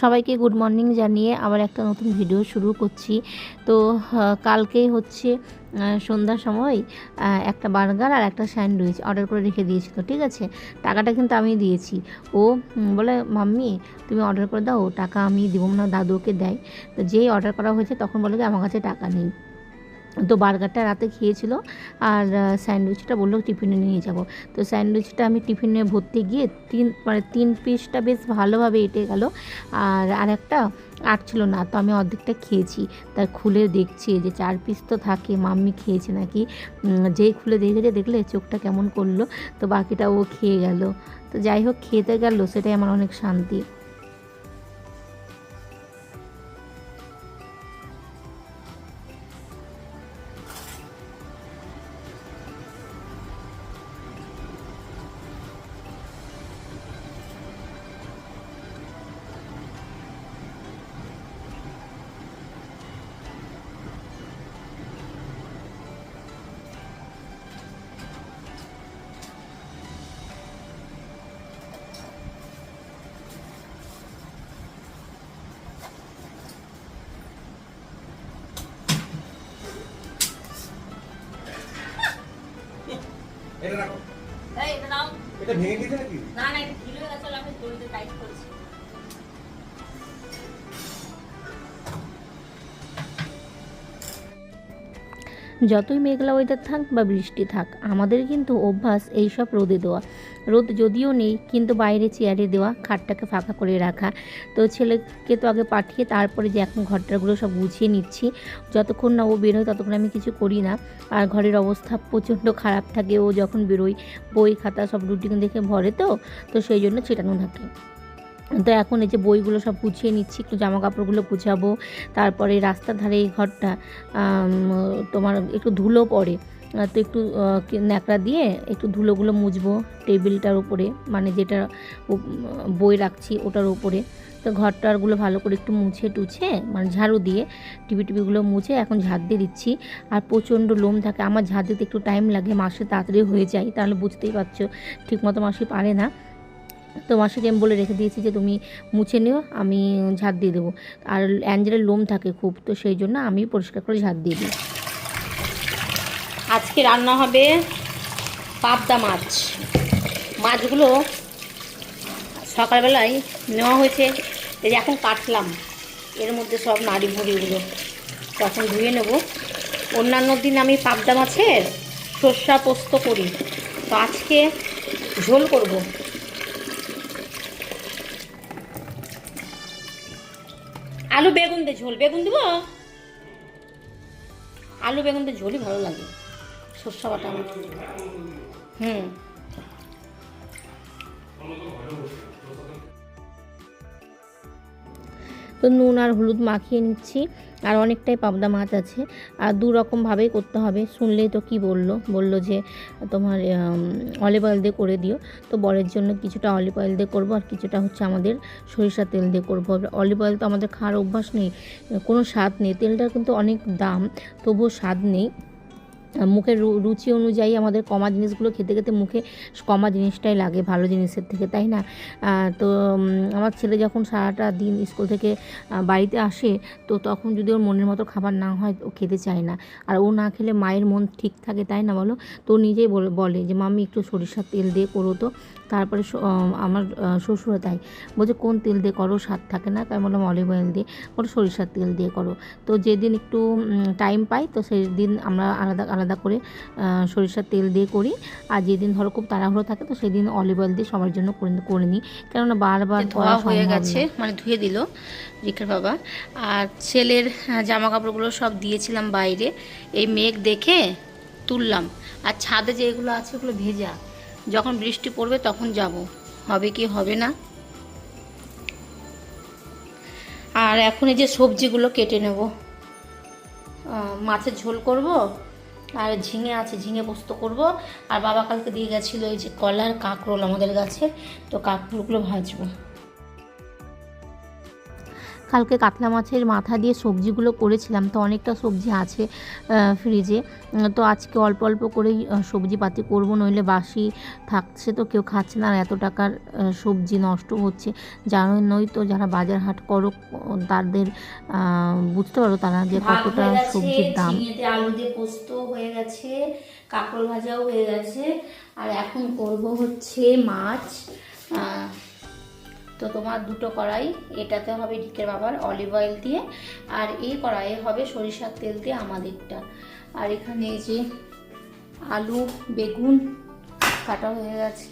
সবাইকে good morning জানিয়ে আবার একটা নতুন ভিডিও শুরু করছি। তো কালকেই হচ্ছে সন্ধ্যার সময় একটা বার্গার আর একটা স্যান্ডউইচ অর্ডার করে রেখে দিয়েছিল, ঠিক আছে। টাকাটা কিন্তু আমি দিয়েছি। ও বলে মাম্মি তুমি অর্ডার করে দাও, টাকা আমি দিব না, দাদুকে দেয়। তো যেই অর্ডার করা হয়েছে তখন বলে যে আমার কাছে টাকা নেই। তো বার্গারটা রাতে খেয়েছিল আর স্যান্ডউইচটা বললো টিফিনে নিয়ে যাব। তো স্যান্ডউইচটা আমি টিফিনে ভরতে গিয়ে তিন পিসটা বেশ ভালোভাবে এঁটে গেল, আর আরেকটা আটছিল না। তো আমি অর্ধেকটা খেয়েছি। তার খুলে দেখছি যে 4 পিস তো থাকে, মাম্মি খেয়েছে নাকি। যেই খুলে দেখেছে, দেখলে চোখটা কেমন করলো। তো বাকিটা ও খেয়ে গেল। তো যাই হোক, খেতে গেল, সেটাই আমার অনেক শান্তি। এটা রাখো। এই এটা নাও। এটা ভেঙে গেছে নাকি? না না, এটা ঢিলে গেছে, আমি দড়িতে টাইট করেছি। যতই মেঘলা ওয়েদার থাক বা বৃষ্টি থাক, আমাদের কিন্তু অভ্যাস এইসব রোদে দেওয়া। রোদ যদিও নেই, কিন্তু বাইরে চেয়ারে দেওয়া, খাটটাকে ফাঁকা করে রাখা। তো ছেলেকে তো আগে পাঠিয়ে তারপরে যে এখন ঘরটাগুলো সব গুছিয়ে নিচ্ছি। যতক্ষণ না ও বেরোয় ততক্ষণ আমি কিছু করি না। আর ঘরের অবস্থা প্রচণ্ড খারাপ থাকে। ও যখন বেরোয় বই খাতা সব রুটিন দেখে ভরে, তো সেই জন্য ছেটানো থাকে। তো এখন এই যে বইগুলো সব গুছিয়ে নিচ্ছি, একটু জামা কাপড়গুলো গুছাবো। তারপরে রাস্তার ধারে এই ঘরটা তোমার একটু ধুলো পড়ে, তো একটু ন্যাকড়া দিয়ে একটু ধুলোগুলো মুছবো টেবিলটার উপরে, মানে যেটা বই রাখছি ওটার উপরে। তো ঘরটারগুলো ভালো করে একটু মুছে টুছে, মানে ঝাড়ু দিয়ে টিভিগুলো মুছে এখন ঝাড় দিয়ে দিচ্ছি। আর প্রচণ্ড লোম থাকে, আমার ঝাড় দিতে একটু টাইম লাগে, মাসে তাড়াতাড়ি হয়ে যায়, তাহলে বুঝতেই পারছো ঠিকমতো মাসি পারে না। তো মাসিকে আমি বলে রেখে দিয়েছি যে তুমি মুছে নিও, আমি ঝাড় দিয়ে দেবো। আর অ্যাঞ্জেলের লোম থাকে খুব, তো সেই জন্য আমি পরিষ্কার করে ঝাড় দিয়ে দিই। আজকে রান্না হবে পাবদা মাছ। মাছগুলো সকালবেলায় নেওয়া হয়েছে, এই যে এখন কাটলাম, এর মধ্যে সব নাড়ি ভুড়িগুলো তখন ধুয়ে নেব। অন্যান্য দিন আমি পাবদা মাছের সর্ষা পোস্ত করি, তো আজকে ঝোল করব। আলু বেগুন দিয়ে ঝোল, বেগুন দিব, আলু বেগুন দিয়ে ঝোলই ভালো লাগে, সর্ষা বাটা আমার। তো নুন আর হলুদ মাখিয়ে নিচ্ছি। আর অনেকটাই পাবদা মাছ আছে, আর দু রকমভাবেই করতে হবে। শুনলেই তো কি বললো যে তোমার অলিভ অয়েল দিয়ে করে দিও। তো বরের জন্য কিছুটা অলিভ অয়েল দিয়ে করবো, আর কিছুটা হচ্ছে আমাদের সরিষার তেল দিয়ে করবো। অলিভ অয়েল তো আমাদের খাওয়ার অভ্যাস নেই, কোনো স্বাদ নেই, তেলটার কিন্তু অনেক দাম, তবুও স্বাদ নেই। মুখের রুচি অনুযায়ী আমাদের কমা জিনিসগুলো খেতে খেতে মুখে কমা জিনিসটাই লাগে ভালো জিনিসের থেকে, তাই না? তো আমার ছেলে যখন সারাটা দিন স্কুল থেকে বাড়িতে আসে, তো তখন যদি ওর মনের মতো খাবার না হয় ও খেতে চায় না। আর ও না খেলে মায়ের মন ঠিক থাকে, তাই না বলো? তো নিজেই বলে যে মাম্মি একটু সরিষার তেল দিয়ে করো তো। তারপরে আমার শ্বশুরও তাই বলছে, কোন তেল দিয়ে করো, স্বাদ থাকে না। তাই বললাম অলিভ অয়েল দিয়ে। বলো সরিষার তেল দিয়ে করো। তো যেদিন একটু টাইম পাই, তো সেই দিন আমরা আলাদা আলাদা করে সরিষার তেল দিয়ে করি। আর যেদিন ধরো খুব তাড়াহুড়ো থাকে, তো সেই দিন অলিভ অয়েল দিয়ে সবার জন্য করে নিই, কেননা বারবার ধোয়া হয়ে গেছে, মানে ধুয়ে দিল রিকার বাবা। আর ছেলের জামা কাপড়গুলো সব দিয়েছিলাম বাইরে, এই মেঘ দেখে তুললাম। আর ছাদে যেগুলো আছে ওগুলো ভেজা, যখন বৃষ্টি পড়বে তখন যাব, হবে কি হবে না। আর এখন এই যে সবজিগুলো কেটে নেব, মাছের ঝোল করব, আর ঝিঙে আছে, ঝিঙে পোস্ত করব। আর বাবা কালকে দিয়ে গেছিলো এই যে কলার কাঁকরোল আমাদের গাছের, তো কাঁকরোলগুলো ভাজবো। কালকে কাতলা মাছের মাথা দিয়ে সবজিগুলো করেছিলাম, তো অনেকটা সবজি আছে ফ্রিজে। তো আজকে অল্প অল্প করেই সবজিপাতি করবো, নইলে বাসি থাকছে তো কেউ খাচ্ছে না, আর এত টাকার সবজি নষ্ট হচ্ছে। জানোই তো যারা বাজার হাট করো তাদের বুঝতে পারো তারা যে কতটা সবজির দাম। ঝিঙেতে আলু দিয়ে পোস্ত হয়ে গেছে, কাঁকরোল ভাজাও হয়ে গেছে, আর এখন করব হচ্ছে মাছ। তো তোমার দুটো কড়াই, এটাতে হবে ঢিকের বাবার অলিভ অয়েল দিয়ে, আর এই কড়াইয়ে হবে সরিষার তেল দিয়ে আমাদেরটা। আর এখানে এই যে আলু বেগুন কাটা হয়ে গেছে।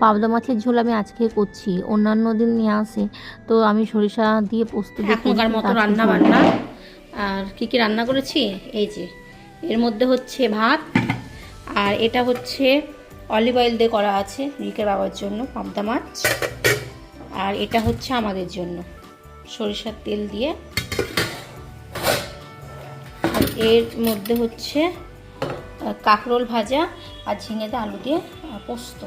পাবদা মাছের ঝোল আমি আজকে করছি, অন্যান্য দিন নিয়ে আসে, তো আমি সরিষা দিয়ে পোস্ত দিয়ে এখনকার মতো রান্না বান্না। আর কি কি রান্না করেছি, এই যে এর মধ্যে হচ্ছে ভাত, আর এটা হচ্ছে অলিভ অয়েল দিয়ে করা আছে রিকের বাবার জন্য পাবদা মাছ, আর এটা হচ্ছে আমাদের জন্য সরিষার তেল দিয়ে, আর এর মধ্যে হচ্ছে কাঁকরোল ভাজা আর ঝিঙেতে আলু দিয়ে পোস্ত।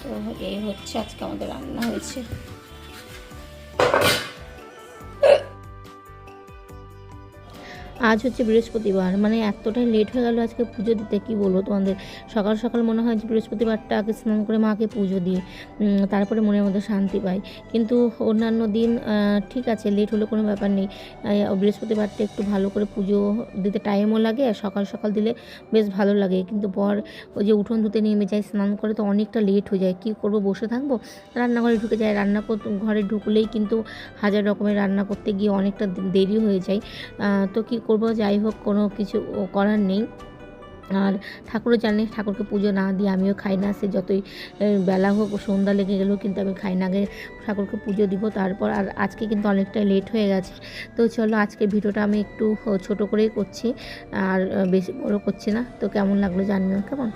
তো এই হচ্ছে আজকে আমাদের রান্না হয়েছে। আজ হচ্ছে বৃহস্পতিবার, মানে এতটাই লেট হয়ে গেল আজকে পুজো দিতে, কি বলবো তোমাদের। সকাল সকাল মনে হয় যে বৃহস্পতিবারটা আগে স্নান করে মাকে পুজো দিই, তারপরে মনের মধ্যে শান্তি পাই। কিন্তু অন্যান্য দিন ঠিক আছে, লেট হলে কোনো ব্যাপার নেই, বৃহস্পতিবারটা একটু ভালো করে পুজো দিতে টাইমও লাগে, আর সকাল সকাল দিলে বেশ ভালো লাগে। কিন্তু পর ওই যে উঠোন ধুতে নেমে যায়, স্নান করে তো অনেকটা লেট হয়ে যায়, কী করবো, বসে থাকবো, রান্নাঘরে ঢুকে যায়, ঘরে ঢুকলেই কিন্তু হাজার রকমের রান্না করতে গিয়ে অনেকটা দেরি হয়ে যায়। তো কী করবো, যাই হোক কোনো কিছু করার নেই। আর ঠাকুরও জানে, ঠাকুরকে পুজো না দিয়ে আমিও খাই না, সে যতই বেলা হোক, সন্ধ্যা লেগে গেলেও কিন্তু আমি খাই না, আগে ঠাকুরকে পুজো দিব তারপর। আর আজকে কিন্তু অনেকটা লেট হয়ে গেছে। তো চলো আজকের ভিডিওটা আমি একটু ছোট করেই করছি, আর বেশি বড় করছি না। তো কেমন লাগলো জানিও, কেমন।